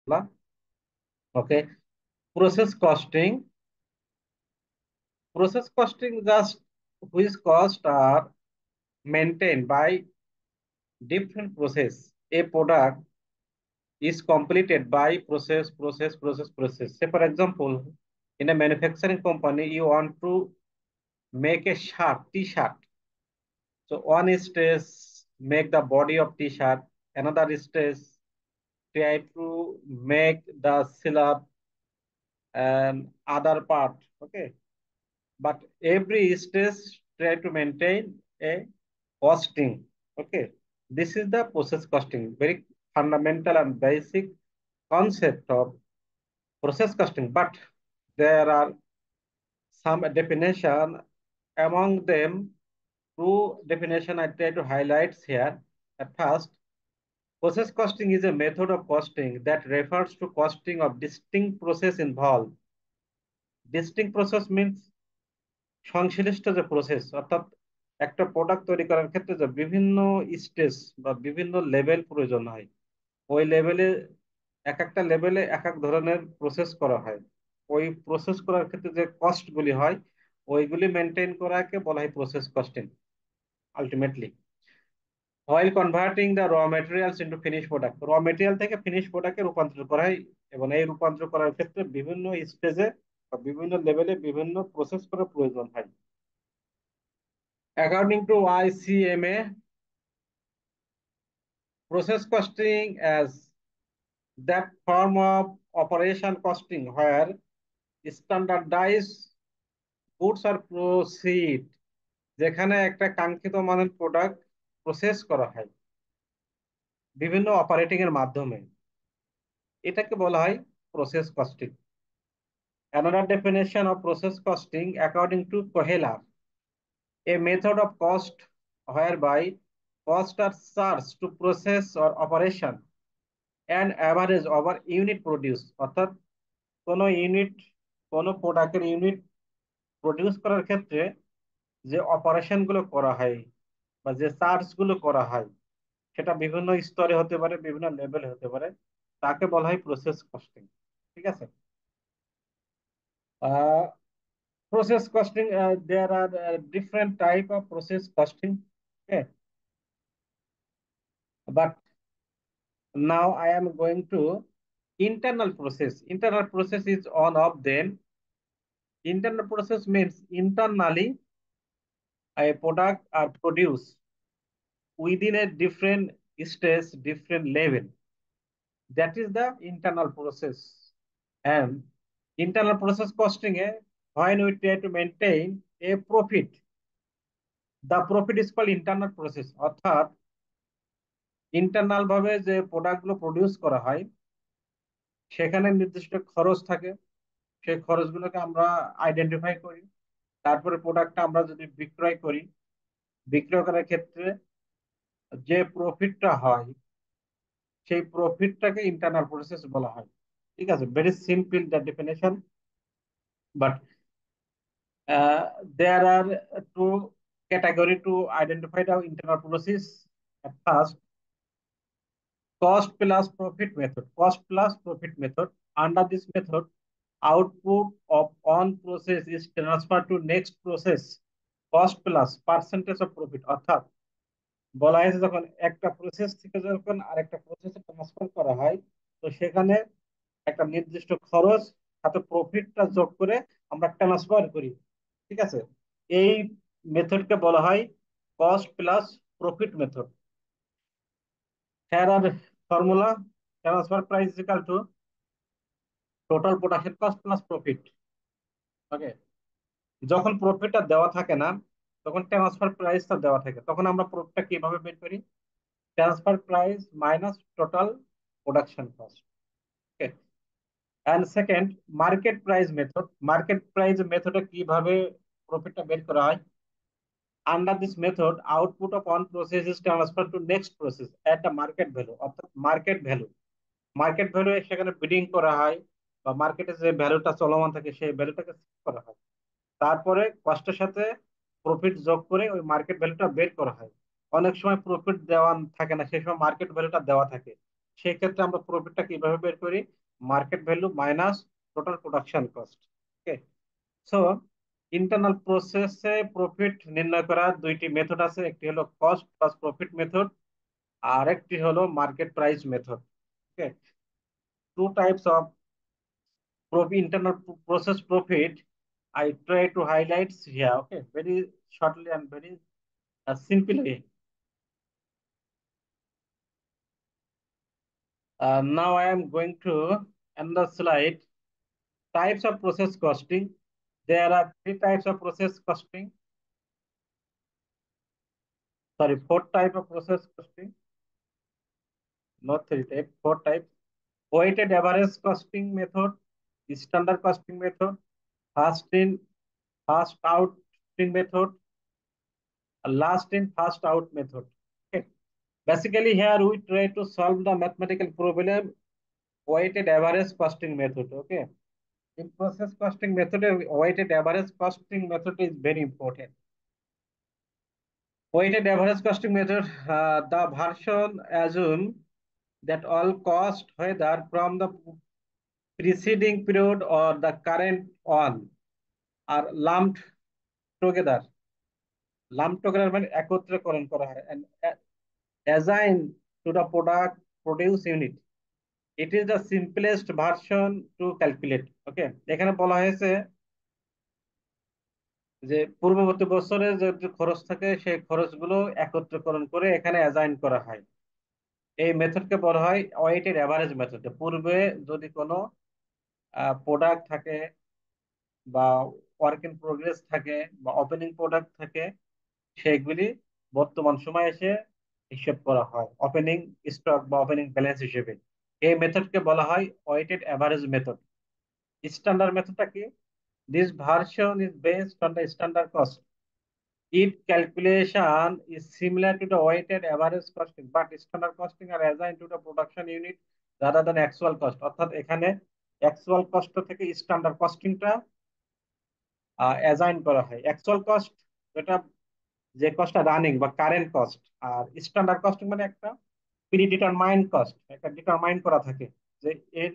Okay. Process costing. Process costing just which costs are maintained by different process. A product is completed by process. Say for example, in a manufacturing company, you want to make a t-shirt. So one stage make the body of t-shirt, another stage try to make the syllab and other part. Okay, but every stage try to maintain a costing. Okay, this is the process costing, very fundamental and basic concept of process costing. But there are some definition, among them two definition I try to highlight here. At first, process costing is a method of costing that refers to costing of distinct process involved. Distinct process means সংশ্লিষ্ট যে process, অর্থাৎ একটা product তৈরি করার ক্ষেত্রে যে বিভিন্ন stage বা বিভিন্ন লেভেল প্রয়োজন হয়, ওই লেভেলে এক একটা লেভেলে এক এক ধরনের প্রসেস করা হয়। ওই প্রসেস করার ক্ষেত্রে যে কস্ট গুলি হয়, ওইগুলি মেনটেন করাকে বলা হয় process costing ultimately. while converting the raw materials into finished product, র মেটেরিয়াল থেকে ফিনিশ প্রোডাক্টে রূপান্তর করা হয়, এবং এই রূপান্তর করার ক্ষেত্রে বিভিন্ন স্টেজে বা বিভিন্ন লেভেলে বিভিন্ন প্রসেস করার প্রয়োজন হয়। According to ICMA, process costing as that form of operation costing where standardized goods are proceed, যেখানে একটা কাঙ্ক্ষিত মানের প্রোডাক্ট প্রসেস করা হয় বিভিন্ন অপারেটিং এর মাধ্যমে, এটাকে বলা হয় process costing. Another definition of process costing according to Kohler, a method of cost whereby costs are charged to process or operation and average over unit produce, অর্থাৎ কোন ইউনিট, কোন প্রোডাক্টের ইউনিট প্রডিউস করার ক্ষেত্রে যে অপারেশন গুলো করা হয় বা যে চার্জ গুলো করা হয়, সেটা বিভিন্ন স্তরে হতে পারে, বিভিন্ন লেভেলে হতে পারে, তাকে বলা হয় প্রসেস কস্টিং। ঠিক আছে। Process costing, there are different type of process costing. Okay, but now I am going to internal process. Internal process is one of them. Internal process means internally a product are produced within a different stage, different level. That is the internal process. And internal process costing, when we try to maintain a profit, the profit is called internal process. অর্থাৎ internal ভাবে যে product গুলো produce করা হয়, সেখানে নির্দিষ্ট খরচ থাকে, সেই খরচগুলোকে আমরা আইডেন্টিফাই করি। তারপরে প্রোডাক্টটা আমরা যদি বিক্রয় করি, বিক্রয় করার ক্ষেত্রে যে প্রফিটটা হয়, সেই প্রফিটটাকে ইন্টারনাল প্রসেস বলা হয়। ঠিক আছে, very simple the definition, but there are two category to identify the internal process. At first, cost plus profit method. Cost plus profit method. Under this method, output of one process is transferred to next process. Cost plus percentage of profit. অর্থাৎ বলা হয়েছে যখন একটা process থেকে যখন আরেকটা প্রসেসে transfer করা হয়, তো সেখানে একটা নির্দিষ্ট খরচ সাথে প্রফিটটা যোগ করে আমরা ট্রান্সফার করি। ঠিক আছে, এই মেথডকে বলা হয় cost plus profit method. Here are formula: transfer price is equal to total production cost plus profit. ওকে, যখন প্রফিটটা দেওয়া থাকে না, তখন ট্রান্সফার প্রাইসটা দেওয়া থাকে, তখন আমরা প্রফিটটা কিভাবে বের করি? Transfer price minus total production cost. Okay, and second, market price method. Market price মেথডে কিভাবে প্রফিটটা বের করা হয়? Under this method, output of one process is transferred to next process at the market value, অর্থাৎ মার্কেট ভ্যালু। মার্কেট ভ্যালু সেখানে bidding করা হয়, বা মার্কেটে যে ভ্যালুটা চলমান থাকে সেই ভ্যালুটাকে সেট করা হয়। তারপরে কস্টের সাথে প্রফিট যোগ করে ওই মার্কেট ভ্যালুটা বের করা হয়। অনেক সময় প্রফিট দেওয়া থাকে না, সেই সময় মার্কেট ভ্যালুটা দেওয়া থাকে। সেক্ষেত্রে আমরা প্রফিটটা কিভাবে বের করি? Market value minus total production cost. Okay, so internal প্রসেসে প্রফিট নির্ণয় করার দুইটি মেথড আছে, একটি হলো কস্ট প্লাস প্রফিট মেথড, আর একটি হলো market price method. Okay, two types of internal process profit I try to highlight here. Okay, very shortly and very simply. Now I am going to another slide. Types of process costing. There are three types of process costing. Sorry, four type of process costing. Not three type, four types. Weighted average costing method, standard costing method, first in, first out method, last in, first out method. Okay. Basically, here we try to solve the mathematical problem weighted average costing method. Okay. In process costing method, weighted average costing method is very important. Weighted average costing method, the version assume that all cost, whether from the preceding period or the current one, are lumped together. Lumped together মানে একত্রীকরণ করা হয় and assigned to the product produce unit. It is the simplest version to calculate. ওকে, এখানে বলা হয়েছে যে পূর্ববর্তী বছরের যে খরচ থাকে সেই খরচগুলো একত্রীকরণ করে এখানে অ্যাসাইন করা হয়। এই মেথডকে বলা হয় ওয়েটেড অ্যাভারেজ মেথড। পূর্বে যদি কোনো প্রোডাক্ট থাকে বা ওয়ার্ক ইন প্রোগ্রেস থাকে বা ওপেনিং প্রোডাক্ট থাকে, সেগুলি বর্তমান সময়ে এসে হিসেব করা হয় ওপেনিং স্টক বা ওপেনিং ব্যালেন্স হিসেবে। এই মেথডকে বলা হয় ওয়েটেড অ্যাভারেজ মেথড। স্ট্যান্ডার্ড মেথডটা কি? This version is based on the standard cost. Its calculation is similar to the weighted average costing, but standard costing are assigned to the production unit rather than actual cost. অর্থাৎ এখানে actual cost থেকে standard costingটা assign করা হয়। actual cost যেটা, যে কস্টটা running বা current cost, আর standard costing মানে একটা প্রি ডিটারমাইন্ড কস্ট, একটা ডিটারমাইন্ড করা থাকে যে এর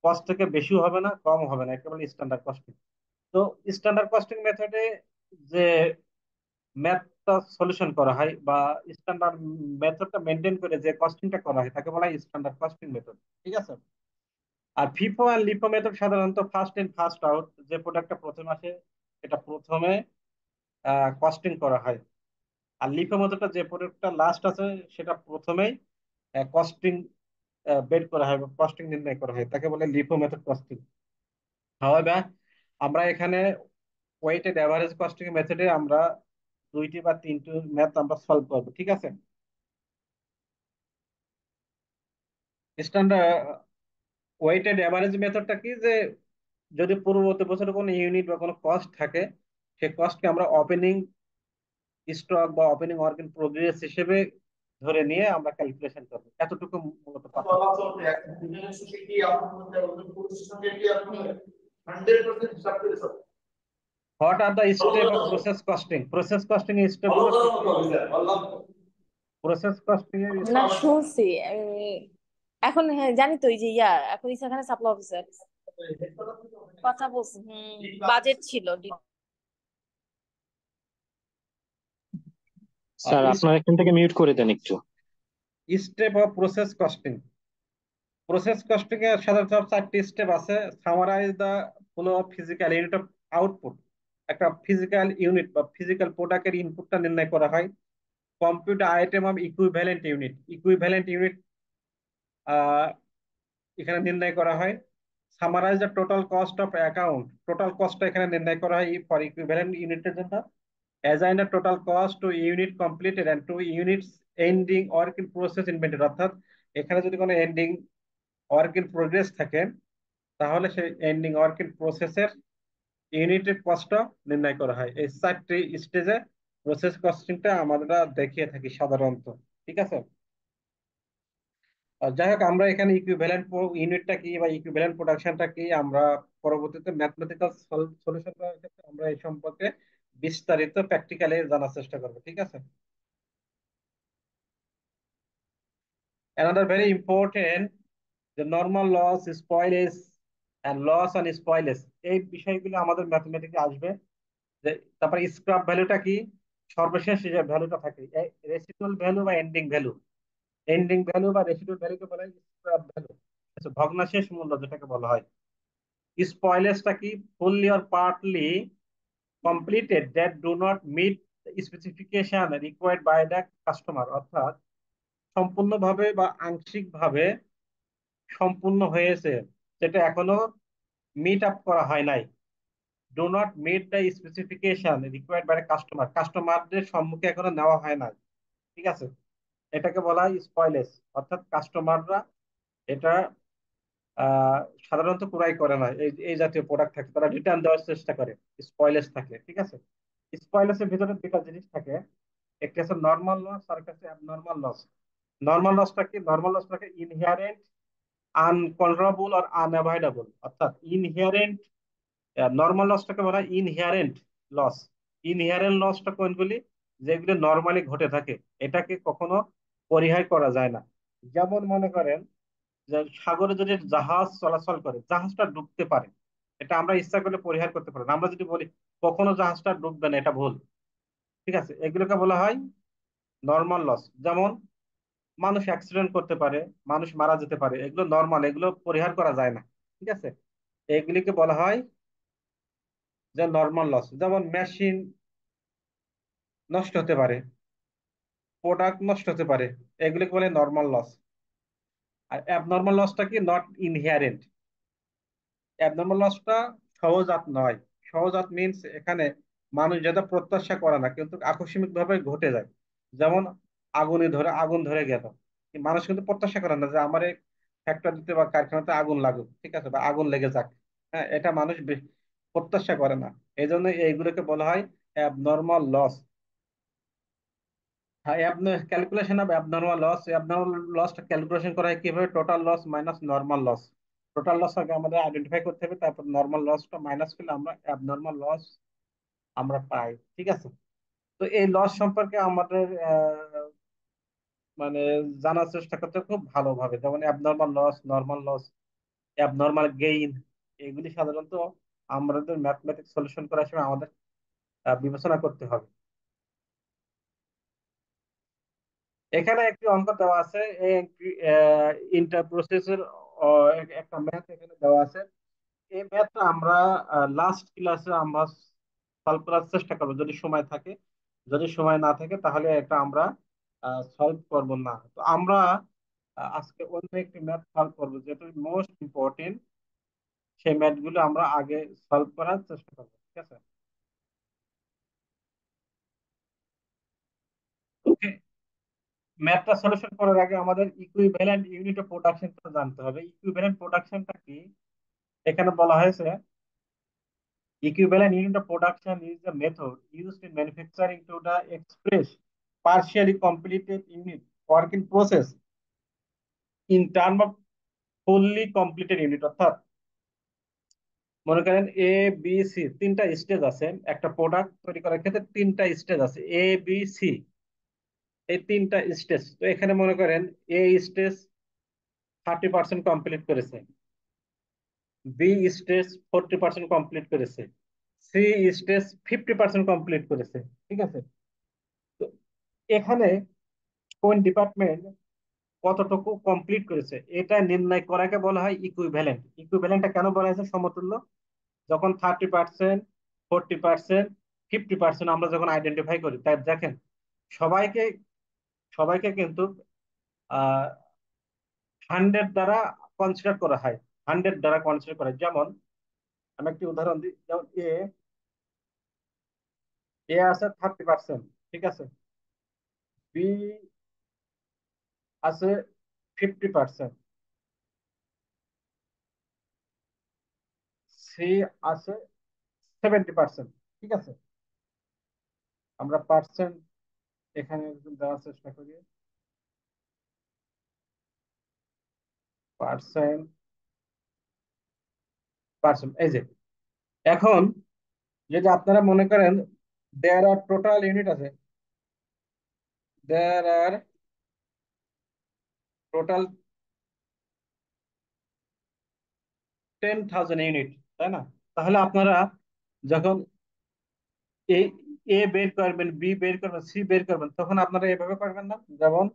কস্ট থেকে বেশিও হবে না কম হবে না, একেবারে স্ট্যান্ডার্ড কস্টিং। তো স্ট্যান্ডার্ড কস্টিং মেথডে যে ম্যাথটা সলিউশন করা হয় বা স্ট্যান্ডার্ড মেথডটা মেনটেন করে যে কস্টিংটা করা হয় তাকে বলা হয় স্ট্যান্ডার্ড কস্টিং মেথড। ঠিক আছে। আর ফিফো আর লিফো মেথড সাধারণত ফার্স্ট ইন ফার্স্ট আউট, যে প্রোডাক্টটা প্রথমে আসে এটা প্রথমে কস্টিং করা হয়। আর লিফো মেথডটা যে প্রোডাক্টটা লাস্ট আছে সেটা প্রথমেই কস্টিং বের করা হয় বা কস্টিং নির্ণয় করা হয়, তাকে বলে লিফো মেথড কস্টিং। হাওয়েভার আমরা এখানে ওয়েটেড অ্যাভারেজ কস্টিং মেথডে আমরা দুইটি বা তিনটি ম্যাথ আমরা সলভ করবো। ঠিক আছে। স্ট্যান্ডার্ড ওয়েটেড অ্যাভারেজ মেথডটা কি, যে যদি পূর্ববর্তী বছরে কোনো ইউনিট বা কোনো কস্ট থাকে, সেই কস্টকে আমরা ওপেনিং স্টক বা ওপেনিং ওয়ার্ক ইন প্রোগ্রেস হিসেবে ধরে নিয়ে আমরা ক্যালকুলেশন করবো। এতটুকু মূলত পার্থক্য। What are the step of process costing? Process costing এর স্টেপ গুলো কি কি? প্রসেস কস্টিং এর না, স্টেপ। শুনছি আমি। এখন হ্যাঁ জানি তো, এই যে এখন এখানে সাপ্লাই অফিসার কথা বলছি। বাজেট ছিল স্যার আপনার এখান থেকে মিউট করে দেন একটু। Step of process costing. Process costing এর সাধারণত চারটি স্টেপ আছে। Summarize the flow of physical unit of output. একটা ফিজিক্যাল ইউনিট বা ফিজিক্যাল প্রোডাক্টের ইনপুটটা নির্ণয় করা হয়। Computer item of equivalent unit. Equivalent unit এখানে নির্ণয় করা হয়। Summarize the total cost of account. Total কস্টটা এখানে নির্ণয় করা হয় ফর ইকুইভ্যালেন্ট ইউনিটের জন্য। Assign the total cost to unit completed and to units ending work in process inventory. অর্থাৎ এখানে যদি কোনো এন্ডিং ওয়ার্ক ইন প্রোগ্রেস থাকে তাহলে সেই এন্ডিং ওয়ার্ক ইন প্রসেসের ইউনিটের কস্ট নির্ণয় করা হয়। এই চারটি স্টেজে প্রসেস কস্টিংটা আমরা দেখিয়ে থাকি সাধারণত। ঠিক আছে। যাই হোক, আমরা এখানে ইকুইভ্যালেন্ট ইউনিটটা কি বা ইকুইভ্যালেন্ট প্রোডাকশনটা কি আমরা পরবর্তীতে ম্যাথমেটিক্যাল সলিউশন করার ক্ষেত্রে আমরা এই সম্পর্কে বিস্তারিত প্র্যাকটিক্যালি জানার চেষ্টা করবো। ঠিক আছে। another very important, the normal loss, spoilage and loss and spoilage, এই বিষয়গুলো আমাদের ম্যাথমেটিক্সে আসবে। যে তারপরে স্ক্র্যাপ ভ্যালুটা কি, সর্বশেষ যে ভ্যালুটা থাকে, রেসিডুয়াল ভ্যালু বা এন্ডিং ভ্যালু। এন্ডিং ভ্যালু বা রেসিডুয়াল ভ্যালুকে বলা হয় স্ক্র্যাপ ভ্যালু, ভগ্নাশেষ মূল্য যেটাকে বলা হয়। স্পয়েলেজটা কি, fully or partly completed that do not meet the specification required by the customer, অর্থাৎ সম্পূর্ণভাবে বা আংশিকভাবে সম্পূর্ণ হয়েছে, যেটা এখনো মিট আপ করা হয় নাই। Do not meet the specification required by customer, কাস্টমারদের সম্মুখে এখনো নেওয়া হয় নাই, ঠিক আছে। এটাকে বলা হয় স্পয়েলেজ, অর্থাৎ কাস্টমাররা এটা আহ সাধারণত ক্রয় করে না, এই এই জাতীয় প্রোডাক্ট থাকে, তারা রিটার্ন দেওয়ার চেষ্টা করে, স্পয়েলেজ থাকে, ঠিক আছে। স্পয়েলেজের ভিতরে দুটা জিনিস থাকে, একটি আছে নর্মাল লস আর একটা আছে অ্যাবনর্মাল লস। নর্মাল লসটা কি, নর্মাল লসটাকে ইনহেরেন্ট, আনকন্ট্রোলেবল আর আনঅ্যাভয়েডেবল, অর্থাৎ ইনহেরেন্ট। নর্মাল লসটাকে বলা হয় ইনহেরেন্ট লস। ইনহেরেন্ট লসটা কোনগুলি, যেগুলি নর্মালি ঘটে থাকে, এটাকে কখনো পরিহার করা যায় না। যেমন মনে করেন যে সাগরে যদি জাহাজ চলাচল করে, জাহাজটা ডুবতে পারে, এটা আমরা ইচ্ছা করলে পরিহার করতে পারি না। আমরা যদি বলি কখনো জাহাজটা ডুববে না, এটা ভুল, ঠিক আছে। এগুলোকে বলা হয় নর্মাল লস। যেমন মানুষ অ্যাক্সিডেন্ট করতে পারে, মানুষ মারা যেতে পারে, এগুলো নর্মাল, এগুলো পরিহার করা যায় না, ঠিক আছে। এগুলিকে বলা হয় যে নর্মাল লস। যেমন মেশিন নষ্ট হতে পারে, প্রোডাক্ট নষ্ট হতে পারে, এগুলিকে বলে নর্মাল লস। আর অ্যাবনর্মাল লসটা কি, নট ইনহেরেন্ট। অ্যাবনর্মাল লসটা সহজাত নয়। সহজাত মিনস এখানে মানুষ যেটা প্রত্যাশা করে না কিন্তু আকস্মিক ভাবে ঘটে যায়। যেমন আগুন ধরে গেল, মানুষ কিন্তু প্রত্যাশা করে না যে আমার এই ফ্যাক্টরিতে বা কারখানাতে আগুন লাগুক, ঠিক আছে, বা আগুন লেগে যাক। হ্যাঁ, এটা মানুষ প্রত্যাশা করে না। এই জন্য এইগুলোকে বলা হয় অ্যাবনর্মাল লস। হ্যাঁ, calculation of abnormal loss, abnormal লসটা ক্যালকুলেশন করা হয় কিভাবে, total loss minus normal loss. Total loss আগে আমাদের আইডেন্টিফাই করতে হবে, তারপর নর্মাল লসটা মাইনাস করলে আমরা অ্যাবনর্মাল লস আমরা পাই, ঠিক আছে। তো এই লস সম্পর্কে আমাদের মানে জানার চেষ্টা করতে হবে খুব ভালোভাবে। যেমন abnormal loss, normal loss, abnormal gain, এগুলি সাধারণত আমাদের ম্যাথমেটিক্স সলিউশন করার সময় আমাদের বিবেচনা করতে হবে। এখানে একটি অঙ্ক দেওয়া আছে, ইন্টার প্রসেসের একটা ম্যাথ এখানে দেওয়া আছে। এই ম্যাথটা আমরা লাস্ট ক্লাসে আমরা সলভ করার চেষ্টা করবো যদি সময় থাকে। যদি সময় না থাকে তাহলে এটা আমরা সলভ করব না। তো আমরা আজকে অন্য একটি ম্যাথ সলভ করবো যেটা মোস্ট ইম্পর্টেন্ট। সেই ম্যাথ গুলো আমরা আগে সলভ করার চেষ্টা করবো, ঠিক আছে। ওকে, ম্যাথটা সলিউশন করার আগে আমাদের ইকুইভ্যালেন্ট ইউনিট অফ প্রোডাকশনটা জানতে হবে। ইকুইভ্যালেন্ট প্রোডাকশনটা কি, এখানে বলা হয়েছে equivalent unit of production is the method used in manufacturing to the express partially completed unit work in process in term of fully completed unit, অর্থাৎ মনে করেন এ বি সি তিনটা স্টেজ আছে, একটা প্রোডাক্ট তৈরি করার ক্ষেত্রে তিনটা স্টেজ আছে, এ বি সি, এই তিনটা স্টেজ। তো এখানে মনে করেন এ স্টেজ 30% কমপ্লিট করেছে, বি স্টেজ 40% কমপ্লিট করেছে, সি স্টেজ 50% কমপ্লিট করেছে, ঠিক আছে। তো এখানে কোন ডিপার্টমেন্ট কতটুকু কমপ্লিট করেছে এটা নির্ণয় করাকে বলা হয় ইকুইভ্যালেন্ট। ইকুইভ্যালেন্টটা কেন বলা হয়েছে সমতুল্য, যখন 30%, 40%, 50% আমরা যখন আইডেন্টিফাই করি, তাই দেখেন সবাইকে সবাইকে কিন্তু আহ 100 দ্বারা কনসিডার করা হয়, 100 দ্বারা কনসিডার করা হয়। যেমন আমি একটি উদাহরণ দিই, যেমন এ এ আছে 30%, ঠিক আছে, বি আছে 50%, সি আছে 70%, ঠিক আছে। আমরা পার্সেন্ট এখানে একটু দেওয়ার চেষ্টা করি, পার্সেন্ট, পার্সেন্ট, এই যে এখন যদি আপনারা মনে করেন দেয়ার আর টোটাল ইউনিট আছে, দেয়ার আর টোটাল 10,000 ইউনিট, তাই না? তাহলে আপনারা যখন এ এ বের করবেন, বি বের করবেন, সি বের করবেন, তখন আপনারা এভাবে করবেন না? যেমন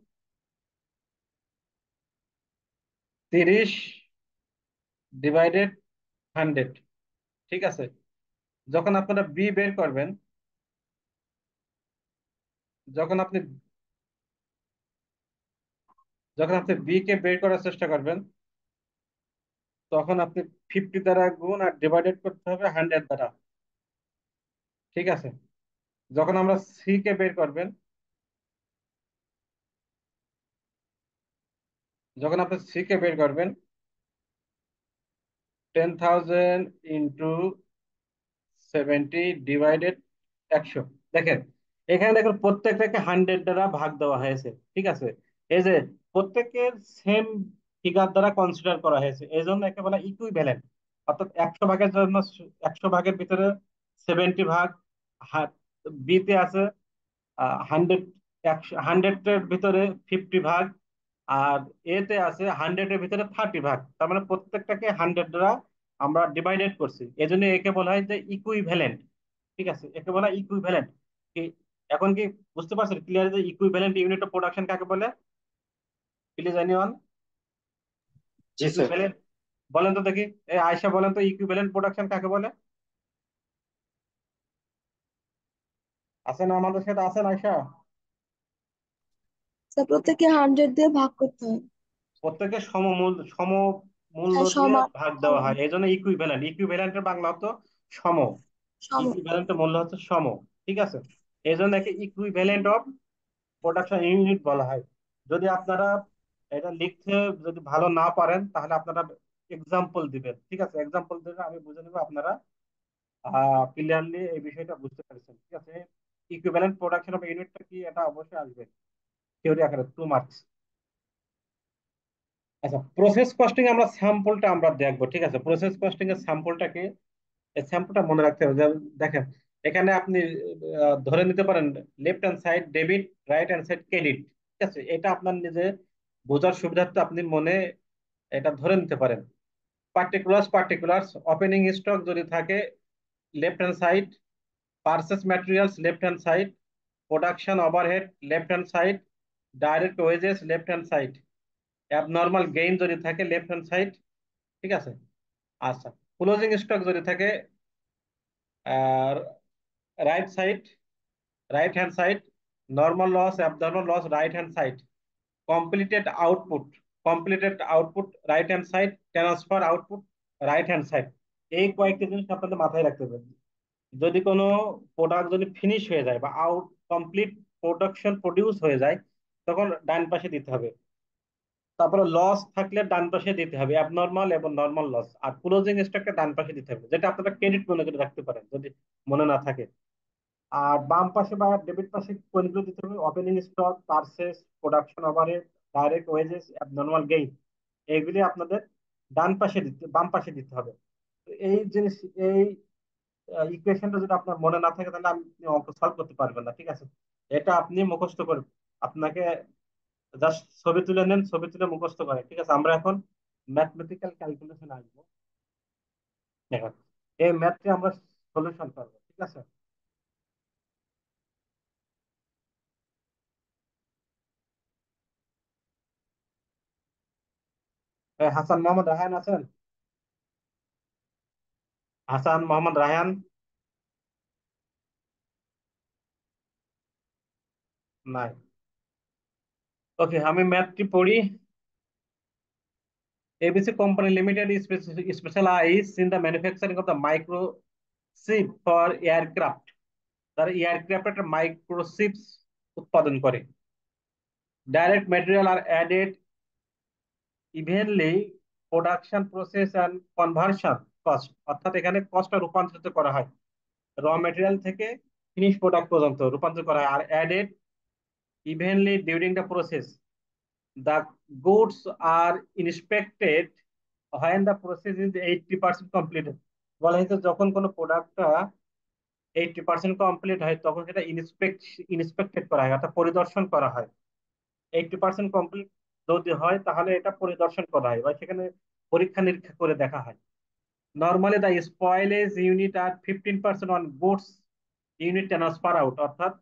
30/100, ঠিক আছে? যখন আপনারা বি বের করবেন, যখন আপনি যখন আপনি বি কে বের করার চেষ্টা করবেন, তখন আপনি 50 দ্বারা গুণ আর ডিভাইডেড করতে হবে 100 দ্বারা, ঠিক আছে? যখন আমরা সি কে বের করবেন, যখন আপনি সি কে বের করবেন, 10,000 ইন্টু 70/100। দেখেন, এখানে দেখুন প্রত্যেকটাকে 100 দ্বারা ভাগ দেওয়া হয়েছে, ঠিক আছে? এই যে প্রত্যেকের সেম ফিগার দ্বারা কনসিডার করা হয়েছে, এই জন্য একে বলা ইকুইভ্যালেন্ট। অর্থাৎ 100 ভাগের জন্য 100 ভাগের ভিতরে 70 ভাগ বিতে আছে, 100, 100-এর ভিতরে 50 ভাগ, আর এতে আছে 100-এর ভিতরে 30 ভাগ। তার মানে প্রত্যেকটাকে 100 দ্বারা আমরা ডিভাইডেড করছি, এই জন্য একে বলা হয় যে ইকুইভ্যালেন্ট, ঠিক আছে? একে বলা ইকুইভ্যালেন্ট। কি এখন কি বুঝতে পারছেন ক্লিয়ার যে ইকুইভ্যালেন্ট ইউনিট অফ প্রোডাকশন কাকে বলে? Please anyone, G sir. Equivalent বলেন তো দেখি। এই আয়শা বলেন তো, ইকুইভ্যালেন্ট প্রোডাকশন কাকে বলে? আছেন আমাদের সাথে? আছেন আয়শা? স্যার প্রত্যেককে 100 দিয়ে ভাগ করতে হয়। প্রত্যেকের সমমূল্য হ্যাঁ, দিয়ে সমান। ভাগ দেওয়া সমান। হয়, এই জন্য ইকুইভ্যালেন্ট। ইকুইভ্যালেন্টের বাংলা হতো সম। সমান। ইকুইভ্যালেন্টের মূল্য হচ্ছে সম, ঠিক আছে? এই জন্য একে ইকুইভ্যালেন্ট অফ প্রোডাকশন ইউনিট বলা হয়। যদি আপনারা এটা লিখতে যদি ভালো না পারেন, তাহলে আপনারা এক্সাম্পল দিবেন, ঠিক আছে? এক্সাম্পল দিলে আমি বুঝে নেবো আপনারা ক্লিয়ারলি এই বিষয়টা বুঝতে পেরেছেন, ঠিক আছে? ইকুইভ্যালেন্ট প্রোডাকশন অফ ইউনিটটা কি, এটা অবশ্যই আসবে থিওরি আকারে, 2 মার্কস। আচ্ছা, প্রসেস কস্টিং আমরা স্যাম্পলটা আমরা দেখবো, ঠিক আছে? প্রসেস কস্টিং এর স্যাম্পলটাকে, এই স্যাম্পলটা মনে রাখতে হবে। দেখেন, এখানে আপনি ধরে নিতে পারেন left hand side debit, right hand side credit, ঠিক আছে? এটা আপনার নিজে বোঝার সুবিধার্থে আপনি মনে এটা ধরে নিতে পারেন। পার্টিকুলার্স ওপেনিং স্টক যদি থাকে left hand side, purchase materials left hand side, production overhead left hand side, direct wages left hand side, abnormal gain যদি থাকে লেফট হ্যান্ড সাইড, ঠিক আছে? আচ্ছা, ক্লোজিং স্টক যদি থাকে আর right side, right hand side, normal loss abnormal loss right hand side, completed output, right hand side, transfer output right hand side. এই কয়েকটি জিনিস আপনাদের মাথায় রাখতে হবে। যদি কোনো প্রোডাক্ট যদি ফিনিশ হয়ে যায় বা কমপ্লিট প্রোডাকশন প্রডিউস হয়ে যায়, তখন ডান পাশে দিতে হবে। তারপরে লস থাকলে ডান পাশে দিতে হবে, অ্যাবনর্মাল এবং নর্মাল লস। আর ক্লোজিং স্টককে ডান পাশে দিতে হবে, যেটা আপনারা ক্রেডিট মনে করে রাখতে পারেন যদি মনে না থাকে। আর বাম পাশে বা ডেবিট পাশে কোনগুলো দিতে হবে? Opening stock, purchase, production overhead, direct wages, abnormal gain. এইগুলি আপনাদের বাম পাশে দিতে হবে। তো এই জিনিস, এই ইকুয়েশনটা যদি আপনার মনে না থাকে, তাহলে আপনি অঙ্ক সলভ করতে পারবেন না, ঠিক আছে? এটা আপনি মুখস্থ করবেন। আপনাকে জাস্ট ছবি তুলে নেন, ছবি তুলে মুখস্থ করেন, ঠিক আছে? আমরা এখন ম্যাথমেটিক্যাল ক্যালকুলেশন আসবো। দেখেন, এই ম্যাথটি আমরা সলিউশন করবো, ঠিক আছে? হাসান মোহাম্মদ রায়হান আছেন? হাসান মোহাম্মদ রায়হান? নাই। ওকে, আমি ম্যাথটি পড়ি। ABC Company Limited is specialized in the manufacturing of the microchip for aircraft। তারা এয়ারক্রাফটের মাইক্রোচিপস উৎপাদন করে। ডাইরেক্ট ম্যাটেরিয়াল আর added evenly production process and conversion cost. অর্থাৎ এখানে কস্টটা রূপান্তরিত করা হয়, র ম্যাটেরিয়াল থেকে ফিনিশ প্রোডাক্ট পর্যন্ত রূপান্তর করা হয়। আর added evenly during the process, the goods are inspected when the process is 80% completed। বলা হয়েছে যখন কোনো প্রোডাক্টটা 80% কমপ্লিট হয়, তখন সেটা ইন্সপেক্টেড করা হয়, অর্থাৎ পরিদর্শন করা হয়। 80% কমপ্লিট যদি হয় তাহলে এটা পরিদর্শন করা হয় বা সেখানে পরীক্ষা নিরীক্ষা করে দেখা হয়। Normally the spoilage unit are 15% on goods unit transfer out, অর্থাৎ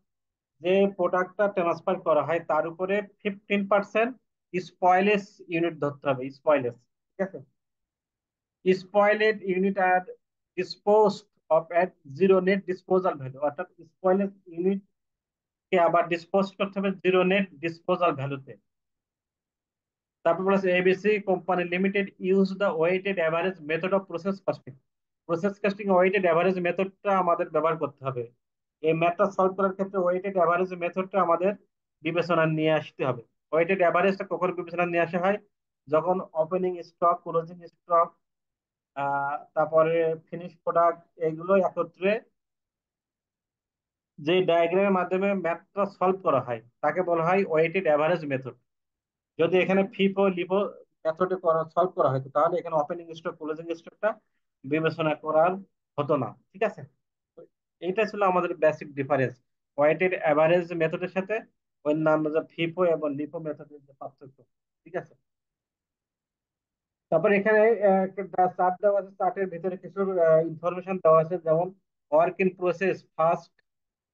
যে প্রোডাক্টটা ট্রান্সফার করা হয় তার উপরে 15% স্পয়েলেজ ইউনিট ধরতে হবে, স্পয়েলেজ। ঠিক আছে, spoiled unit are dispose of at zero net disposal value, অর্থাৎ স্পয়েলেজ ইউনিট কে আবার ডিসপোজ করতে হবে জিরো নেট ডিসপোজাল ভ্যালুতে। তারপর বলেছে ABC company limited use the weighted average method of process costing. Process costing weighted average মেথডটা আমাদের ব্যবহার করতে হবে। এই ম্যাথটা সলভ করার ক্ষেত্রে ওয়েটেড অ্যাভারেজ মেথডটা আমাদের বিবেচনা নিয়ে আসতে হবে। ওয়েটেড অ্যাভারেজটা কখন বিবেচনা নিয়ে আসা হয়? যখন ওপেনিং স্টক, ক্লোজিং স্টক, তারপরে ফিনিশ প্রোডাক্ট, এগুলো একত্রে যে ডায়াগ্রামের মাধ্যমে ম্যাথটা সলভ করা হয় তাকে বলা হয় ওয়েটেড অ্যাভারেজ মেথড। যদি এখানে ফিফো লিফো মেথডে সলভ করা হতো তাহলে এখানে ওপেনিং স্টক, ক্লোজিং স্টকটা বিবেচনা করার হতো না। ঠিক আছে, তো এইটা ছিল আমাদের বেসিক ডিফারেন্স ওয়েটেড অ্যাভারেজ মেথডের সাথে অন্যান্য যে ফিফো এবং লিফো মেথডের যে পার্থক্য। ঠিক আছে, তারপর এখানে একটা চার্ট দেওয়া আছে, চার্টের ভিতরে কিছু ইনফরমেশন দেওয়া আছে, যেমন ওয়ার্ক ইন প্রসেস 1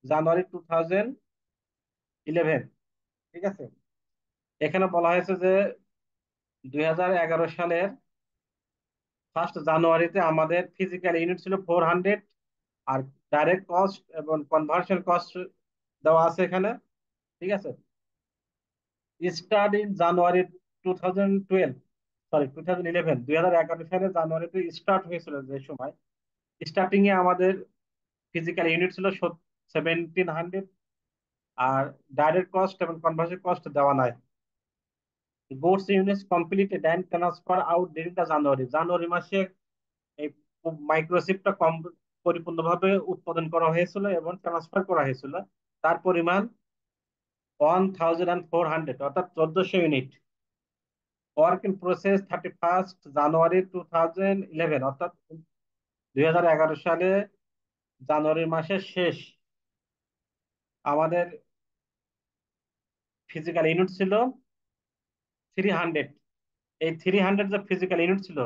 জানুয়ারি 2011। ঠিক আছে, এখানে বলা হয়েছে যে 2011 সালের 1 জানুয়ারিতে আমাদের ফিজিক্যাল ইউনিট ছিল 400, আর ডাইরেক্ট কস্ট এবং কনভার্সন কস্ট দেওয়া আছে এখানে। ঠিক আছে, স্টার্ট ইন জানুয়ারি 2012, সরি 2011, 2011 সালে জানুয়ারিতে স্টার্ট হয়েছিল যে সময়, স্টার্টিং এ আমাদের ফিজিক্যাল ইউনিট ছিল 1700, আর ডাইরেক্ট কস্ট এবং কনভার্সন কস্ট দেওয়া নাই। Goods units completed and transfer out during the January মাসে এই মাইক্রোচিপটা কম পরিপূর্ণভাবে উৎপাদন করা হয়েছিল এবং ট্রান্সফার করা হয়েছিল। তার পরিমাণ 1400, অর্থাৎ 1400 ইউনিট। ওয়ার্ক ইন প্রসেস 31 জানুয়ারি 2011, অর্থাৎ 2011 সালে জানুয়ারি মাসের শেষ আমাদের ফিজিক্যাল ইউনিট ছিল 300। এই 300 যে ফিজিক্যাল ইউনিট ছিল,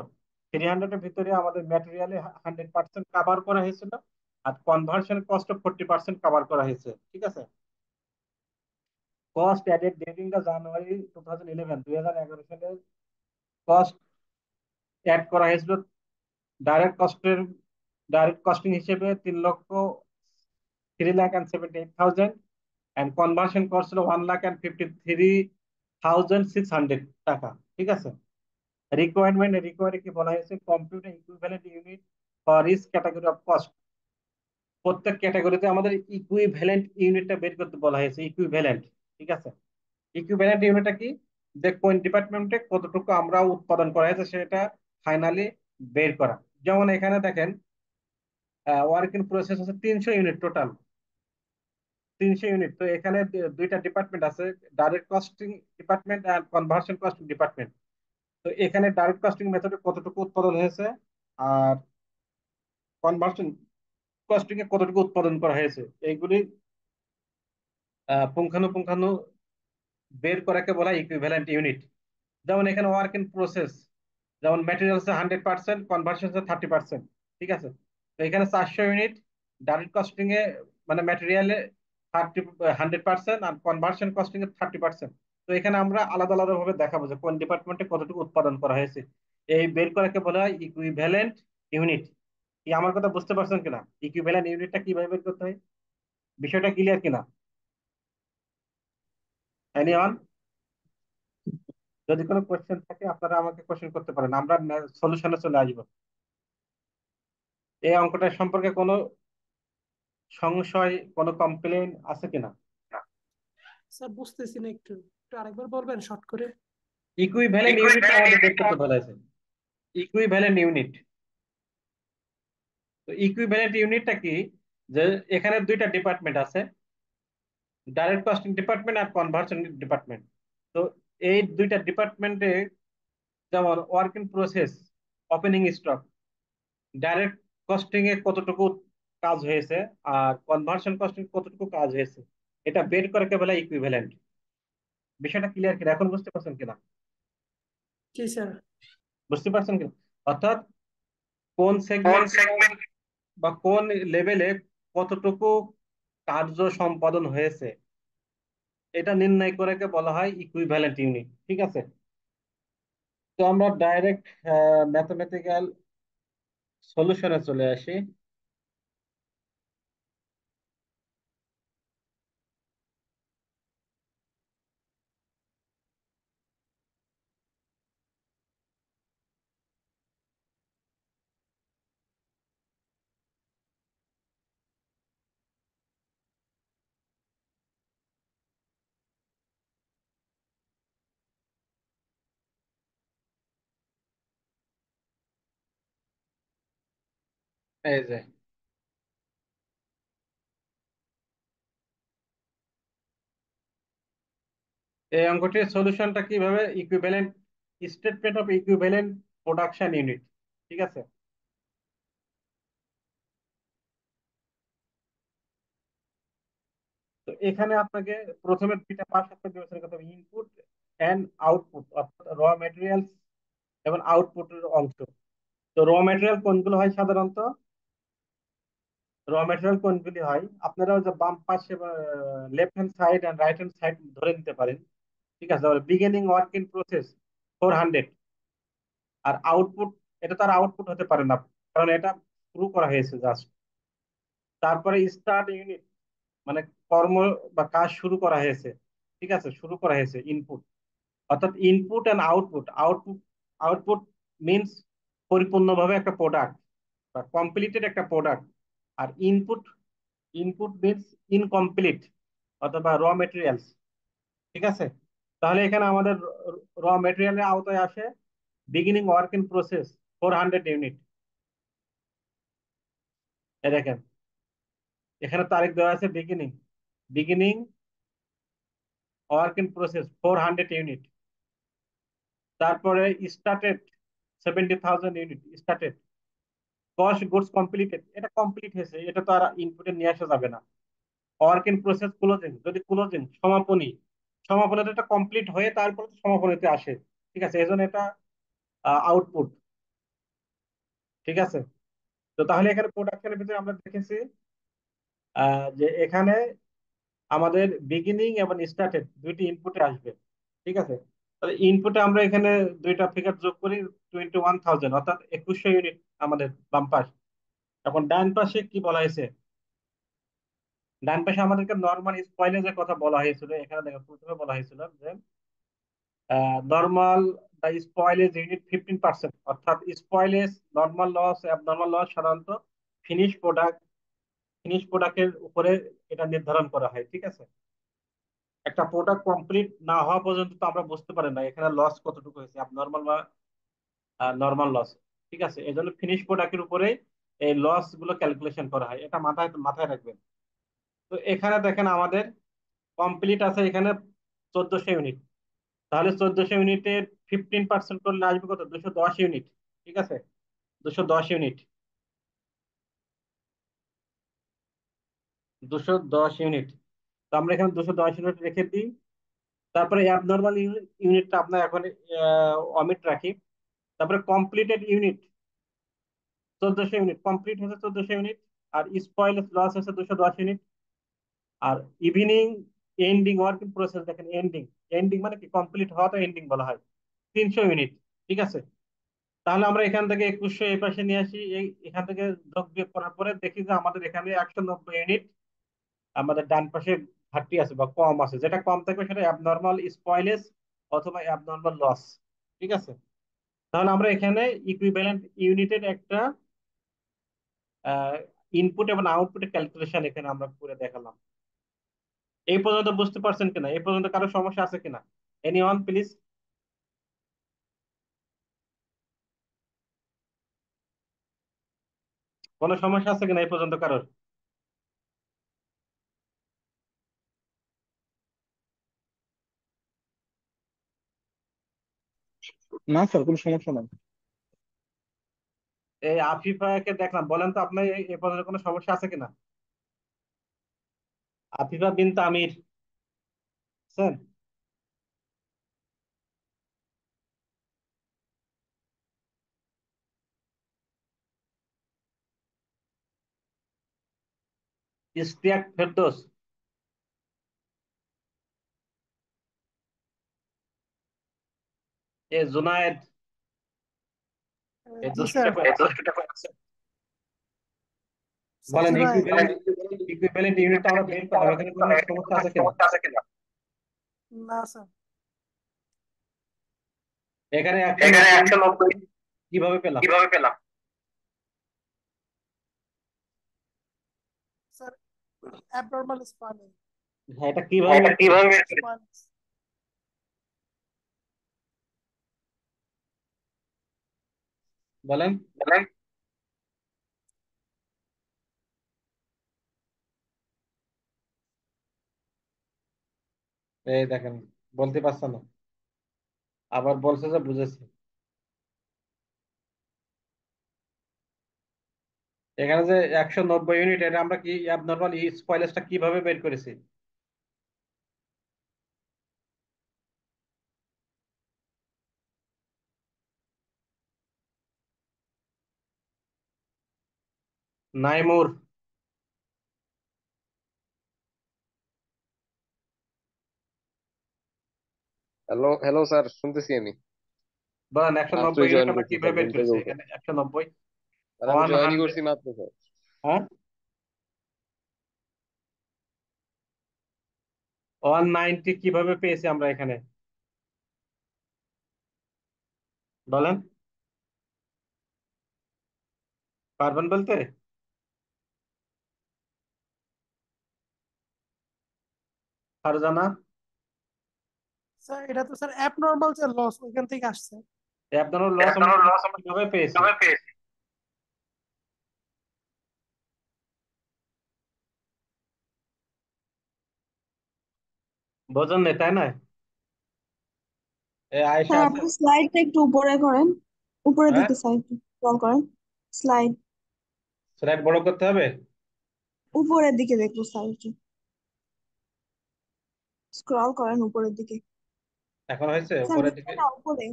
300-এর ভিতরে আমাদের ম্যাটেরিয়ালে 100% কাভার করা হয়েছিল, আর কনভার্সন কস্ট 40% কাভার করা হয়েছে। ঠিক আছে, কস্ট অ্যাডেড ডিউরিং দ্য জানুয়ারি 2011, 2011 সালে কস্ট অ্যাড করা হয়েছিল ডাইরেক্ট কস্টিং হিসেবে 3,78,000, and কনভার্সন কস্ট ছিল 1,53,600 টাকা। ঠিক আছে, রিকোয়ারে কি বলা হয়েছে? Computer equivalent unit for each category of cost. প্রত্যেক ক্যাটাগরিতে আমাদের ইকুইভ্যালেন্ট ইউনিটটা বের করতে বলা হয়েছে, ইকুইভ্যালেন্ট। ঠিক আছে, ইকুইভ্যালেন্ট ইউনিটটা কি? যে কোন ডিপার্টমেন্টে কতটুকু আমরা উৎপাদন করা হয়েছে সেটা ফাইনালি বের করা। যেমন এখানে দেখেন ওয়ার্ক ইন প্রসেস আছে 300 ইউনিট টোটাল, 300 ইউনিট। তো এখানে দুইটা ডিপার্টমেন্ট আছে, ডাইরেক্ট কস্টিং ডিপার্টমেন্ট আর কনভার্সন কস্টিং ডিপার্টমেন্ট। তো এখানে ডাইরেক্ট কস্টিং মেথডে কতটুকু উৎপাদন হয়েছে আর কনভার্সন কস্টিং এ কতটুকু উৎপাদন করা হয়েছে, এইগুলি পুঙ্খানুপুঙ্খানু বের করাকে বলা হয় ইকুইভ্যালেন্ট ইউনিট। যেমন এখানে ওয়ার্ক ইন প্রসেস, যেমন ম্যাটেরিয়াল হচ্ছে 100%, কনভার্সন হচ্ছে 30%। ঠিক আছে, তো এখানে 400 ইউনিট, ডাইরেক্ট কস্টিং এ মানে ম্যাটেরিয়ালে 100% আর কনভার্সন কস্টিং এ 30%। তো এখানে আমরা আলাদা আলাদা ভাবে দেখাবো যে কোন ডিপার্টমেন্টে কতটুকু উৎপাদন করা হয়েছে। এই বের করাকে বলা হয় ইকুইভ্যালেন্ট ইউনিট। কি আমার কথা বুঝতে পারছেন কিনা? ইকুইভ্যালেন্ট ইউনিটটা কিভাবে বের করতে হয়, বিষয়টা ক্লিয়ার কিনা? এনিওয়ান? যদি কোনো কোশ্চেন থাকে আপনারা আমাকে কোশ্চেন করতে পারেন, আমরা সলিউশনে চলে আসবো। এই অঙ্কটা সম্পর্কে কোনো সংশয়, কোনো কমপ্লেন আছে কিনা? স্যার বুঝতেছি না, একটু একটু আরেকবার বলবেন শর্ট করে। ইকুইভ্যালেন্ট ইউনিটটা আমাদের বের করতে বলা হয়েছে, ইকুইভ্যালেন্ট ইউনিট। তো ইকুইভ্যালেন্ট ইউনিটটা কি? যে এখানে দুইটা ডিপার্টমেন্ট আছে, ডাইরেক্ট কস্টিং ডিপার্টমেন্ট আর কনভার্সন ডিপার্টমেন্ট। তো এই দুইটা ডিপার্টমেন্টে যেমন work in process, opening stock, direct costing এ কতটুকু কাজ হয়েছে আর কনভার্সন কস্টিং কতটুকু কাজ হয়েছে, এটা বের করাকে বলে ইকুইভ্যালেন্ট। বিষয়টা ক্লিয়ার কিনা, এখন বুঝতে পারছেন কিনা? জি স্যার। বুঝতে পারছেন কিনা? অর্থাৎ কোন সেগমেন্ট বা কোন লেভেলে কতটুকু কার্য সম্পাদন হয়েছে, এটা নির্ণয় করে বলা হয় ইকুইভ্যালেন্ট ইউনিট। ঠিক আছে, তো আমরা ডাইরেক্ট ম্যাথমেটিক্যাল সলিউশনে চলে আসি। এই যে এই অঙ্কটির সলিউশনটা কিভাবে, equivalent statement of equivalent production unit. ঠিক আছে, তো এখানে আপনাকে প্রথমে দুইটা পার্ট আপনাকে বিবেচনা করতে হবে, ইনপুট এন্ড আউটপুট, অর্থাৎ র ম্যাটেরিয়ালস এবং আউটপুটের অংশ। তো র ম্যাটেরিয়াল কোনগুলো হয় সাধারণত, র ম্যাটেরিয়াল কোনগুলি হয় আপনারা যে বাম পাশে left hand side and right hand side ধরে নিতে পারেন। ঠিক আছে, বিগিনিং ওয়ার্ক ইন প্রসেস 400, আর আউটপুট, এটা তার আউটপুট হতে পারে না, কারণ এটা শুরু করা হয়েছে জাস্ট। তারপরে স্টার্ট ইউনিট, মানে কর্ম বা কাজ শুরু করা হয়েছে। ঠিক আছে, শুরু করা হয়েছে ইনপুট, অর্থাৎ input and output. Output means পরিপূর্ণভাবে একটা প্রোডাক্ট বা কমপ্লিটেড একটা প্রোডাক্ট। আর ইনপুট, ইনপুট মিনস ইনকমপ্লিট অথবা র মেটেরিয়ালস। ঠিক আছে, তাহলে এখানে আমাদের র মেটেরিয়ালের আওতায় আসে beginning work in process 400 unit. এ দেখেন এখানে তারিখ দেওয়া আছে, beginning, beginning work in process 400 unit. তারপরে started 70,000 unit started. Cost goods completed, এটা কমপ্লিট হয়েছে, এটা তো আর ইনপুটে নিয়ে আসা যাবে না। ওয়ার্ক ইন প্রসেস ক্লোজিং, যদি ক্লোজিং সমাপনী, সমাপনীতে এটা কমপ্লিট হয়ে তারপর তো সমাপনীতে আসে। ঠিক আছে, এই জন্য এটা আউটপুট। ঠিক আছে, তো তাহলে এখানে প্রোডাকশনের ভিতরে আমরা দেখেছি যে এখানে আমাদের বিগিনিং এবং স্টার্টেড দুইটি ইনপুটে আসবে। ঠিক আছে, তাহলে ইনপুটে আমরা এখানে দুইটা ফিগার যোগ করি, 21,000 অর্থাৎ 2100 ইউনিট আমাদের বাম পাশ। এখন ডান পাশে কি বলা হয়েছে, ডান পাশে আমাদেরকে নর্মাল স্পয়েলেজের কথা বলা হয়েছিল। এখানে দেখো প্রথমে বলা হয়েছিল যে নর্মাল দ্য স্পয়েলেজ ইউনিট 15%, অর্থাৎ স্পয়েলেজ, নর্মাল লস, অ্যাবনর্মাল লস সাধারণত ফিনিশ প্রোডাক্ট, ফিনিশ প্রোডাক্টের উপরে এটা নির্ধারণ করা হয়। ঠিক আছে, একটা প্রোডাক্ট কমপ্লিট না হওয়া পর্যন্ত তো আমরা বুঝতে পারি না এখানে লস কতটুকু হয়েছে, নর্মাল বা নর্মাল লস। ঠিক আছে, এই জন্য ফিনিশ প্রোডাক্টের উপরে এই লস গুলো ক্যালকুলেশন করা হয়, এটা মাথায় মাথায় রাখবেন। তো এখানে দেখেন আমাদের কমপ্লিট আছে এখানে 1400 ইউনিট, তাহলে 1400 ইউনিটের 15% করলে আসবে কত, 210 ইউনিট। ঠিক আছে, 210 ইউনিট, 210 ইউনিট। তো আমরা এখানে 210 ইউনিট রেখে দিই। তারপরে অ্যাবনর্মাল ইউনিটটা আপনার এখন অমিট রাখি। তারপরে কমপ্লিটেড ইউনিট 1400 ইউনিট, কমপ্লিট হয়েছে 1400 ইউনিট। আর স্পয়েল লস হয়েছে 210 ইউনিট। আর evening ending work in process, দেখেন এন্ডিং, এন্ডিং মানে কি, কমপ্লিট হওয়া তো এন্ডিং বলা হয়, 300 ইউনিট। ঠিক আছে, তাহলে আমরা এখান থেকে 2100 এই পাশে নিয়ে আসি, এই এখান থেকে যোগ বিয়োগ করার পরে দেখি যে আমাদের এখানে 190 ইউনিট আমাদের ডান পাশে ঘাটতি আছে বা কম আছে। যেটা কম থাকবে সেটা অ্যাবনর্মাল স্পয়েলেজ অথবা অ্যাবনর্মাল লস। ঠিক আছে, তাহলে আমরা এখানে ইকুইভ্যালেন্ট ইউনিটের একটা ইনপুট এবং আউটপুটের ক্যালকুলেশন এখানে আমরা করে দেখালাম। এই পর্যন্ত বুঝতে পারছেন কিনা, এই পর্যন্ত কারো সমস্যা আছে কিনা? Any one please? কোনো সমস্যা আছে কিনা এই পর্যন্ত কারোর? না স্যার, কোনো সমস্যা নাই। এই আফিফাকে দেখলাম, বলেন তো আপনার এই পর্যন্ত কোনো সমস্যা আছে কিনা? আফিফা বিন তামির, স্যার। ইশতিয়াক ফেরদৌস, এ জুনায়েদ, এই জি স্যার। দোষটা কই আছে? স্যার বলেন জুনায়েদ। ইকুইভ্যালেন্ট ইউনিটটা আমরা বের করলাম, এখানে কোনো সমস্যা আছে কিনা? না স্যার। এখানে 190 ইউনিট কিভাবে পেলাম? স্যার অ্যাবনর্মাল স্পানিং। হ্যাঁ, এটা কিভাবে বের করেছি? বলেন। এই দেখেন, বলতে পারছে না, আবার বলছে যে বুঝেছি। এখানে যে 190 ইউনিট, এটা আমরা কি অ্যাবনর্মাল স্পয়েলেসটা কিভাবে বের করেছি? নাইমুর, হ্যালো হ্যালো স্যার, শুনতেছি আমি। বলেন 190 মাত্রই ইউনিট জয়েন আমরা করছি স্যার, কিভাবে বের ঘুম থেকে করেছি? উঠে। এখানে 190, আর আমি জয়েনই 100, করছি মাত্র স্যার। হ্যাঁ, 190 কিভাবে পেয়েছি আমরা এখানে? বলেন, পারবেন বলতে? ফারজানা, স্যার এটা তো স্যার অ্যাবনর্মাল যে লস ওইখান থেকে আসছে। অ্যাবনর্মাল লস আমরা কিভাবে পেয়েছি? বোঝেন না, তাই না? আয়েশা স্যার আছে? আপনি স্লাইডটা একটু উপরে করেন, উপরের হ্যাঁ, দিকে সাইড স্ক্রল করেন। স্লাইড স্লাইড বড় করতে হবে। উপরের দিকে দেখবো, স্লাইড স্ক্রল করেন উপরের দিকে। এখন হয়েছে স্যার উপরের নিচে দিকে? না উপরে?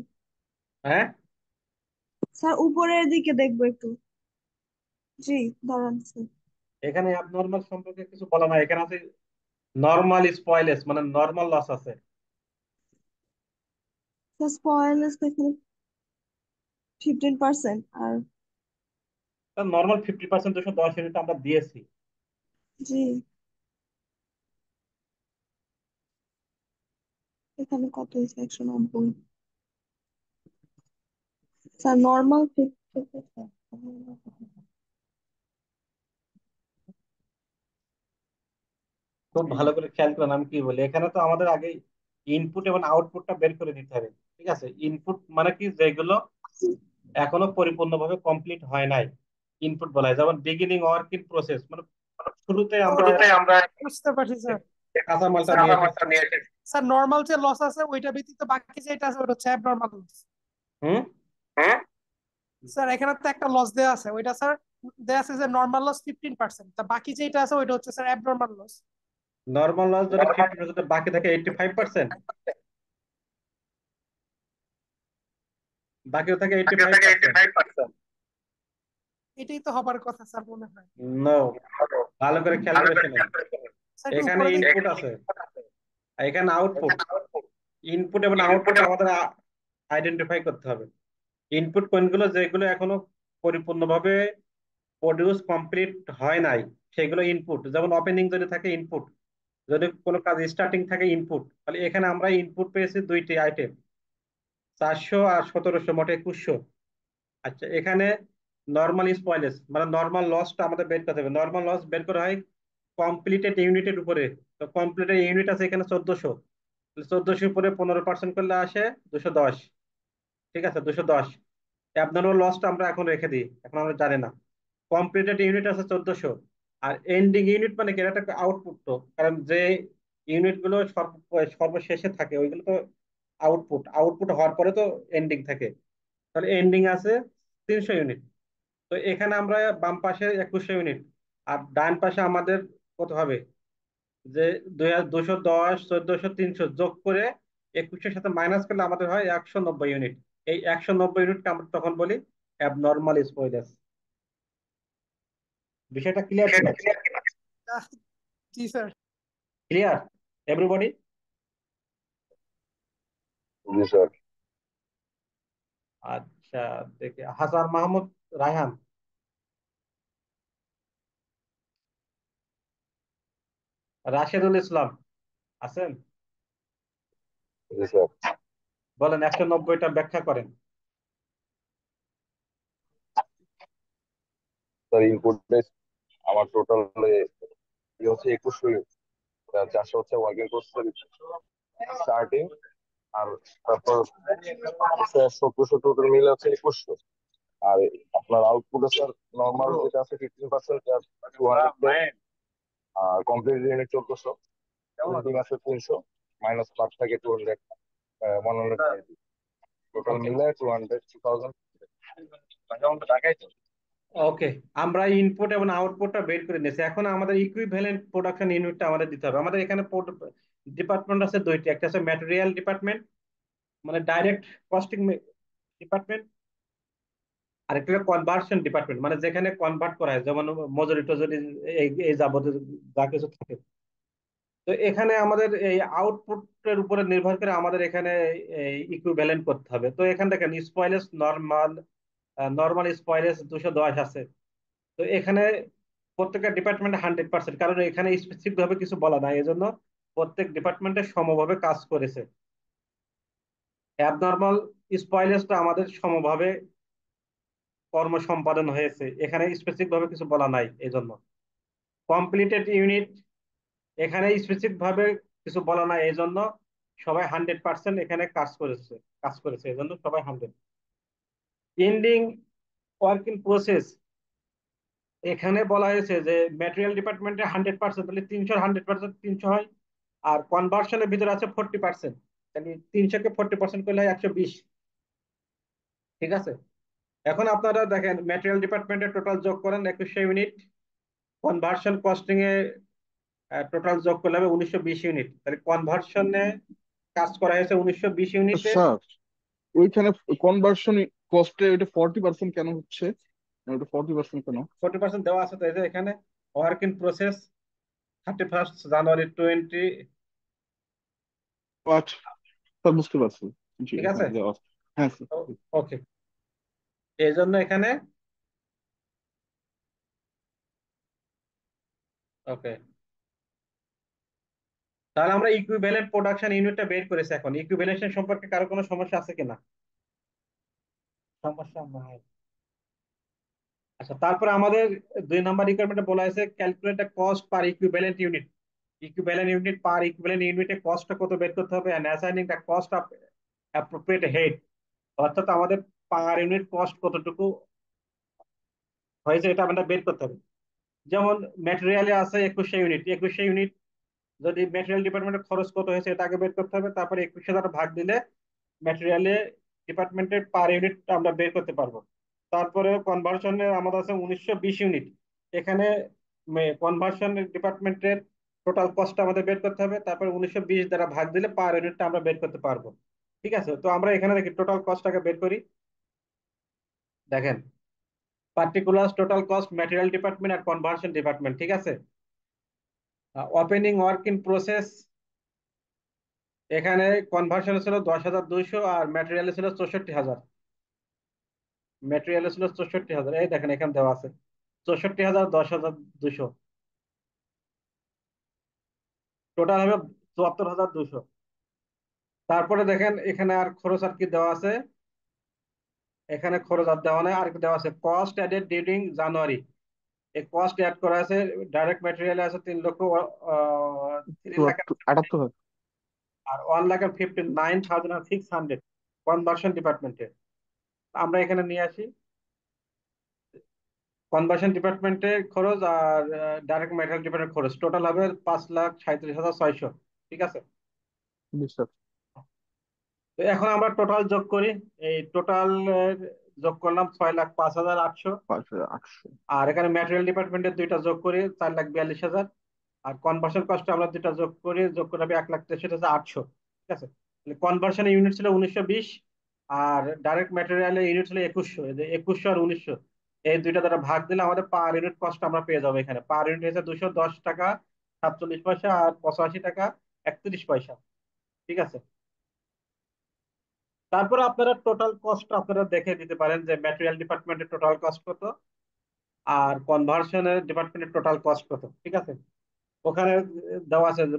হ্যাঁ, স্যার উপরের দিকে দেখবো একটু। জি, দাঁড়ান স্যার। এখানে অ্যাবনর্মাল সম্পর্কে কিছু বলা নাই, এখানে আছে নর্মাল স্পয়েলেস, মানে নর্মাল লস আছে। স্যার স্পয়েলার্স এখানে 15% আর নর্মাল 50%, 210 ইউনিট আমরা দিয়েছি। জি এখানে কত হয়েছে? 190। Sir normal 50। খুব ভালো করে খেয়াল করেন আমি কি বলি। এখানে তো আমাদের আগে ইনপুট এবং আউটপুটটা বের করে দিতে হবে। ঠিক আছে, ইনপুট মানে কি, যেগুলো এখনো পরিপূর্ণভাবে কমপ্লিট হয় নাই, ইনপুট বলা হয়। যেমন বিগিনিং ওয়ার্ক ইন প্রসেস, মানে শুরুতে ও আমরা বুঝতে পারছি স্যার। কাঁচামালটা নিয়ে এসেছি। স্যার নর্মাল যে লস আছে ওইটা ব্যতীত বাকি যেটা আছে ওটা হচ্ছে অ্যাবনর্মাল লস। হুম, স্যার এখানে তো একটা লস দেয়া আছে, ওইটা স্যার দেয়া আছে যে নর্মাল লস 15%, তা বাকি যেটা আছে ওইটা হচ্ছে sir abnormal loss. Normal loss যদি 50%, বাকি থাকে 85%, বাকি থাকে 85%। এটাই তো হবার কথা স্যার মনে হয়। নো, ভালো করে খেয়াল করে শোনেন। স্যার একটু এখানে উপরে দেখুন। ইনপুট আছে, আর এখানে আউটপুট। ইনপুট এবং আউটপুট আমাদের আইডেন্টিফাই করতে হবে। ইনপুট কোনগুলো, যেগুলো এখনো পরিপূর্ণভাবে প্রডিউস কমপ্লিট হয় নাই, সেগুলো ইনপুট। যেমন ওপেনিং যদি থাকে ইনপুট, যদি কোনো কাজ স্টার্টিং থাকে ইনপুট। তাহলে এখানে আমরা ইনপুট পেয়েছি দুইটি আইটেম, 400 আর 1700, মোট 2100। আচ্ছা, এখানে নর্মাল স্পয়েলেস মানে নর্মাল লসটা আমাদের বের করতে হবে। নর্মাল লস বের করা হয় কমপ্লিটেড ইউনিটের উপরে। তো কমপ্লিটেড ইউনিট আছে এখানে 1400, 1400 উপরে 15% করলে আসে 210। ঠিক আছে, 210। অ্যাবনর্মাল লসটা আমরা এখন রেখে দিই, এখন আমরা জানি না। কমপ্লিটেড ইউনিট আছে 1400, আর এন্ডিং ইউনিট মানে কি, এটা একটা আউটপুট। তো কারণ যে ইউনিট গুলো সর্বশেষে থাকে ওইগুলো তো আউটপুট। আউটপুট হওয়ার পরে তো এন্ডিং থাকে। তাহলে এন্ডিং আছে 300 ইউনিট। তো এখানে আমরা বাম পাশে 2100 ইউনিট, আর ডান পাশে আমাদের কত হবে, যে 210, 1400, 300 যোগ করে 2100 সাথে মাইনাস করলে আমাদের হয় 190 ইউনিট। এই 190 ইউনিটকে আমরা তখন বলি অ্যাবনর্মাল স্পয়েলেস। বিষয়টা ক্লিয়ার কিনা? আহ, জি স্যার। Clear everybody? জি স্যার। আচ্ছা, দেখে হাসান মাহমুদ রায়হান, রাশেদুল ইসলাম আছেন? জি স্যার। বলেন 190টা ব্যাখ্যা করেন। স্যার ইনপুট বেস আমার টোটাল হচ্ছে 2100, 400 হচ্ছে ওয়ার্কিং কোর্সের স্টার্টিং, আর তারপর 1700 টোটাল মিলে হচ্ছে 2100। আর আপনার আউটপুটে স্যার নর্মাল যেটা আছে 15%, 200, আর কমপ্লিট ইউনিট 1400, প্রিন্টিং আছে 300, মাইনাস পার্ট থাকে 200, 100, টোটাল ওকে মিলে 2000। টাকাই তো। ওকে, আমরা ইনপুট এবং আউটপুটটা বের করে নিয়েছি। এখন আমাদের ইকুইভ্যালেন্ট প্রোডাকশন ইউনিটটা আমাদের দিতে হবে। আমাদের এখানে ডিপার্টমেন্ট আছে দুইটি, একটা আছে ম্যাটেরিয়াল ডিপার্টমেন্ট, মানে ডাইরেক্ট কস্টিং ডিপার্টমেন্ট, আর একটা কনভার্সন ডিপার্টমেন্ট, মানে যেখানে কনভার্ট করা হয়, যেমন মজুরি টজুরি, এই এই যাবতীয় যা কিছু থাকে। তো এখানে আমাদের এই আউটপুটের উপরে নির্ভর করে আমাদের এখানে ইকুইভ্যালেন্ট করতে হবে। তো এখানে দেখেন স্পয়েলেস নর্মাল, নর্মাল স্পয়েলেস 210 আছে। তো এখানে প্রত্যেকটা ডিপার্টমেন্টে 100%, কারণ এখানে স্পেসিফিক ভাবে কিছু বলা নাই, এজন্য প্রত্যেক ডিপার্টমেন্টে সমভাবে কাজ করেছে। অ্যাবনর্মাল স্পয়েলেসটা আমাদের সমভাবে কর্ম সম্পাদন হয়েছে, এখানে স্পেসিফিক ভাবে কিছু বলা নাই এই জন্য। কমপ্লিটেড ইউনিট, এখানে স্পেসিফিক ভাবে কিছু বলা নাই এই জন্য সবাই 100% এখানে কাজ করেছে এই জন্য সবাই 100। এন্ডিং ওয়ার্ক ইন প্রসেস, এখানে বলা হয়েছে যে ম্যাটেরিয়াল ডিপার্টমেন্টে 100%, তাহলে 300 300 হয়। আর কনভার্সনের ভিতরে আছে 40%, তাহলে 300 কে 40% করলে হয় 120। ঠিক আছে, এখন আপনারা দেখেন ম্যাটেরিয়াল ডিপার্টমেন্টে টোটাল যোগ করেন 2100 ইউনিট, কনভার্সন কস্টিং এ টোটাল যোগ করলে হবে 1920 ইউনিট, তাহলে কনভার্সনে কাজ করা হয়েছে 1920 ইউনিটে। স্যার ওইখানে কনভার্সন কস্টে ওইটা 40% কেন হচ্ছে? ওটা 40% কেন? 40% দেওয়া আছে তো, এই যে এখানে ওয়ার্ক ইন প্রসেস 31 জানুয়ারি 20। আচ্ছা স্যার, বুঝতে পারছি। জি, ঠিক আছে, এখানে দেওয়া আছে। হ্যাঁ স্যার। ওকে, এই জন্য এখানে ওকে। তাহলে আমরা ইকুইভ্যালেন্ট প্রোডাকশন ইউনিটটা বের করেছি। এখন ইকুইভ্যালেন্ট সম্পর্কে কারো কোনো সমস্যা আছে কিনা? সমস্যা নাই। আচ্ছা, তারপরে আমাদের 2 নম্বর রিকোয়ারমেন্টে বলা হয়েছে calculate the cost per equivalent unit. Equivalent unit per equivalent ইউনিটে কস্টটা কত বের করতে হবে, and assigning the cost of appropriate head, অর্থাৎ আমাদের পার ইউনিট কস্ট কতটুকু হয়েছে এটা আমাদের বের করতে হবে। যেমন ম্যাটেরিয়ালে আছে 2100 ইউনিট, 2100 ইউনিট যদি ম্যাটেরিয়াল ডিপার্টমেন্টের খরচ কত হয়েছে এটা আগে বের করতে হবে, তারপরে 2100 দ্বারা ভাগ দিলে ম্যাটেরিয়ালে ডিপার্টমেন্টের পার ইউনিট আমরা বের করতে পারবো। তারপরে কনভার্সনে আমাদের আছে 1920 ইউনিট, এখানে কনভার্সন ডিপার্টমেন্টের টোটাল কস্ট আমাদের বের করতে হবে, তারপরে 1920 দ্বারা ভাগ দিলে পার ইউনিটটা আমরা বের করতে পারবো। ঠিক আছে, তো আমরা এখানে দেখি টোটাল কস্টটাকে বের করি। দেখেন particular total cost material department আর কনভার্সন ডিপার্টমেন্ট। ঠিক আছে, ওপেনিং ওয়ার্ক ইন প্রসেস, এখানে কনভার্সন ছিল 10,200 আর ম্যাটেরিয়ালে ছিল 64,000। ম্যাটেরিয়ালে ছিল 64,000, এই দেখেন এখানে দেওয়া আছে 64,000 10,200, টোটাল হবে 74,200। তারপরে দেখেন এখানে আর খরচ আর কি দেওয়া আছে, এখানে খরচ আর দেওয়া নেই, আর কি দেওয়া আছে কস্ট অ্যাডেড ডিউরিং জানুয়ারি। এই কস্ট অ্যাড করা আছে, ডাইরেক্ট ম্যাটেরিয়ালে আছে 3,00,000 78 হয়। আর 1,59,600 কনভার্সন ডিপার্টমেন্টে। আমরা এখানে নিয়ে আসি কনভার্সন ডিপার্টমেন্টের খরচ আর ডাইরেক্ট মেটেরিয়াল ডিপার্টমেন্টের খরচ, টোটাল হবে 5,37,600। ঠিক আছে, জি স্যার। তো এখন আমরা টোটাল যোগ করি। এই টোটাল যোগ করলাম 6,05,800, 5,800। আর এখানে ম্যাটেরিয়াল ডিপার্টমেন্টের দুইটা যোগ করি 4,42,000, আর কনভার্সন কস্ট আমরা দুইটা যোগ করে হবে 1,63,800। ঠিক আছে, কনভার্সনের ইউনিট ছিল 1920 আর ডাইরেক্ট ম্যাটেরিয়ালের ইউনিট ছিল 2100, 2100 আর 1900 এই দুইটা দ্বারা ভাগ দিলে আমাদের পার ইউনিট কস্ট আমরা পেয়ে যাবো। এখানে পার ইউনিট হচ্ছে 210 টাকা 47 পয়সা আর 85 টাকা 31 পয়সা। ঠিক আছে। তারপরে আপনারা টোটাল কস্ট আপনারা দেখে দিতে পারেন যে ম্যাটেরিয়াল ডিপার্টমেন্টের টোটাল কস্ট কত আর কনভার্সনের ডিপার্টমেন্টের টোটাল কস্ট কত। ঠিক আছে। ওখানে দেওয়া আছে যে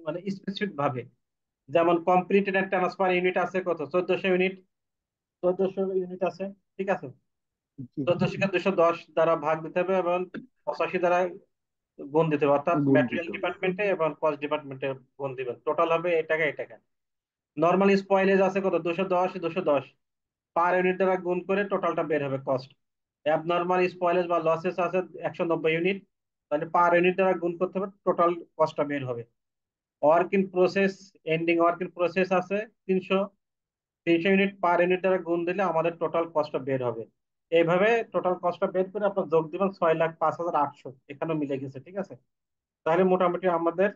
মানে স্পেসিফিক ভাবে, যেমন কম্প্লিটেড এন্ড ট্রান্সফার ইউনিট আছে কত 1400 ইউনিট, 1400 ইউনিট আছে। ঠিক আছে। জি, 1400 কে 210 দ্বারা ভাগ দিতে হবে এবং 85 দ্বারা গুণ দিতে হবে, অর্থাৎ গুণ ম্যাটেরিয়াল দিতে হবে। ডিপার্টমেন্টে এবং কস্ট ডিপার্টমেন্টে গুণ দিবেন। টোটাল হবে এই টাকা এই টাকা। নর্মাল স্পয়েলেজ আছে কত 210 210, পার ইউনিট দ্বারা গুণ করে টোটালটা বের হবে কস্ট। অ্যাবনর্মাল স্পয়েলেজ বা লসেস আছে 190 ইউনিট, তাহলে পার ইউনিট দ্বারা গুণ করতে হবে, টোটাল কস্টটা বের হবে। Work in process, ending work in process আছে 300, 300 ইউনিট, পার ইউনিট দ্বারা গুণ দিলে আমাদের টোটাল কস্টটা বের হবে। এইভাবে টোটাল কস্টটা বের করে আপনার যোগ দিবেন 6,05,800, এখানেও মিলে গেছে। ঠিক আছে। তাহলে মোটামুটি আমাদের